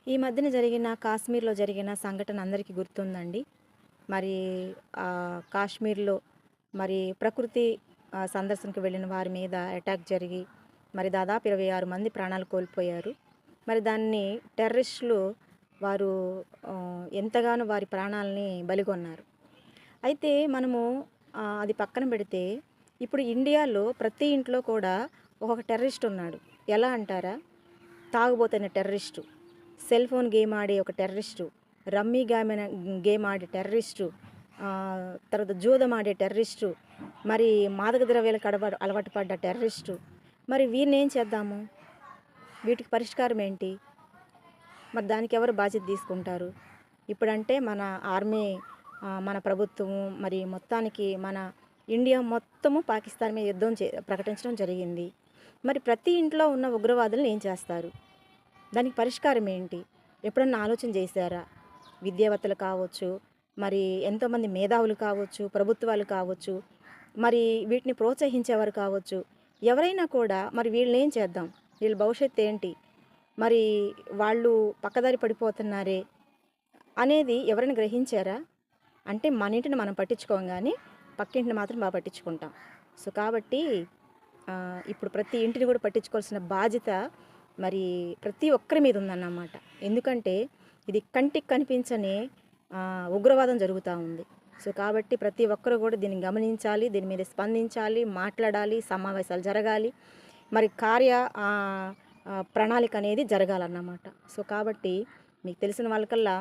ఈ మధ్యన జరిగిన కాశ్మీర్‌లో జరిగిన సంఘటన అందరికీ గుర్తుందండి. మరి కాశ్మీర్‌లో మరి ప్రకృతి సందర్శనకు వెళ్ళిన వారి మీద అటాక్ జరిగి మరి దాదాపు 26 మంది ప్రాణాలు కోల్పోయారు. మరి దాన్ని టెర్రరిస్టులు వారు ఎంతగానో వారి ప్రాణాలని బలిగొన్నారు. అయితే మనము అది పక్కన పెడితే ఇప్పుడు ఇండియాలో ప్రతి ఇంట్లో కూడా ఒక్కొక్క టెర్రరిస్ట్ ఉన్నాడు. ఎలా అంటారా? తాగుబోతైన టెర్రరిస్టు, సెల్ ఫోన్ గేమ్ ఆడే ఒక టెర్రరిస్టు, రమ్మీ గేమ్ ఆడే టెర్రరిస్టు, తర్వాత జూదం ఆడే టెర్రరిస్టు, మరి మాదక ద్రవ్యాలకు అలవాటు పడ్డ టెర్రరిస్టు. మరి వీరిని ఏం చేద్దాము? వీటికి పరిష్కారం ఏంటి? మరి దానికి ఎవరు బాధ్యత తీసుకుంటారు? ఇప్పుడంటే మన ఆర్మీ, మన ప్రభుత్వము, మరి మొత్తానికి మన ఇండియా మొత్తము పాకిస్తాన్ మీద యుద్ధం ప్రకటించడం జరిగింది. మరి ప్రతి ఇంట్లో ఉన్న ఉగ్రవాదులను ఏం చేస్తారు? దానికి పరిష్కారం ఏంటి? ఎప్పుడన్నా ఆలోచన చేశారా? విద్యావేత్తలు కావచ్చు, మరి ఎంతోమంది మేధావులు కావచ్చు, ప్రభుత్వాలు కావచ్చు, మరి వీటిని ప్రోత్సహించేవారు కావచ్చు, ఎవరైనా కూడా మరి వీళ్ళని ఏం చేద్దాం? వీళ్ళ భవిష్యత్తు ఏంటి? మరి వాళ్ళు పక్కదారి పడిపోతున్నారే అనేది ఎవరైనా గ్రహించారా? అంటే మన ఇంటిని మనం పట్టించుకోం కానీ పక్కింటిని మాత్రం బాగా పట్టించుకుంటాం. సో కాబట్టి ఇప్పుడు ప్రతి ఇంటిని కూడా పట్టించుకోవాల్సిన బాధ్యత మరి ప్రతి ఒక్కరి మీద ఉందన్నమాట. ఎందుకంటే ఇది కంటికి కనిపించని ఉగ్రవాదం జరుగుతూ ఉంది. సో కాబట్టి ప్రతి ఒక్కరు కూడా దీన్ని గమనించాలి, దీని మీద స్పందించాలి, మాట్లాడాలి, సమావేశాలు జరగాలి, మరి ప్రణాళిక అనేది జరగాలన్నమాట. సో కాబట్టి మీకు తెలిసిన వాళ్ళకల్లా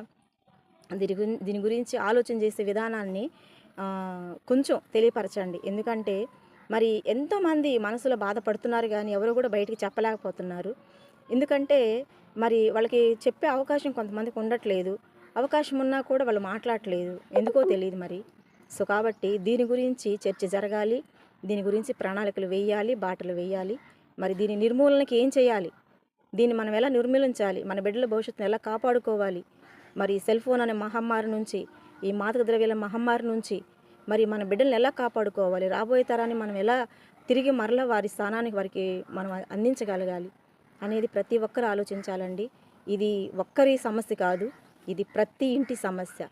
దీని గురించి ఆలోచన చేసే విధానాన్ని కొంచెం తెలియపరచండి. ఎందుకంటే మరి ఎంతోమంది మనసులో బాధపడుతున్నారు కానీ ఎవరు కూడా బయటికి చెప్పలేకపోతున్నారు. ఎందుకంటే మరి వాళ్ళకి చెప్పే అవకాశం కొంతమందికి ఉండట్లేదు. అవకాశం ఉన్నా కూడా వాళ్ళు మాట్లాడట్లేదు, ఎందుకో తెలియదు మరి. సో కాబట్టి దీని గురించి చర్చ జరగాలి, దీని గురించి ప్రణాళికలు వేయాలి, బాటలు వేయాలి. మరి దీని నిర్మూలనకి ఏం చేయాలి, దీన్ని మనం ఎలా నిర్మూలించాలి, మన బిడ్డల భవిష్యత్తును ఎలా కాపాడుకోవాలి, మరి సెల్ ఫోన్ అనే మహమ్మారి నుంచి, ఈ మాదక ద్రవ్యాల మహమ్మారి నుంచి మరి మన బిడ్డలను ఎలా కాపాడుకోవాలి, రాబోయే తరాన్ని మనం ఎలా తిరిగి మరల వారి స్థానానికి వారికి మనం అందించగలగాలి అనేది ప్రతి ఒక్కరు ఆలోచించాలండి. ఇది ఒక్కరి సమస్య కాదు, ఇది ప్రతి ఇంటి సమస్య.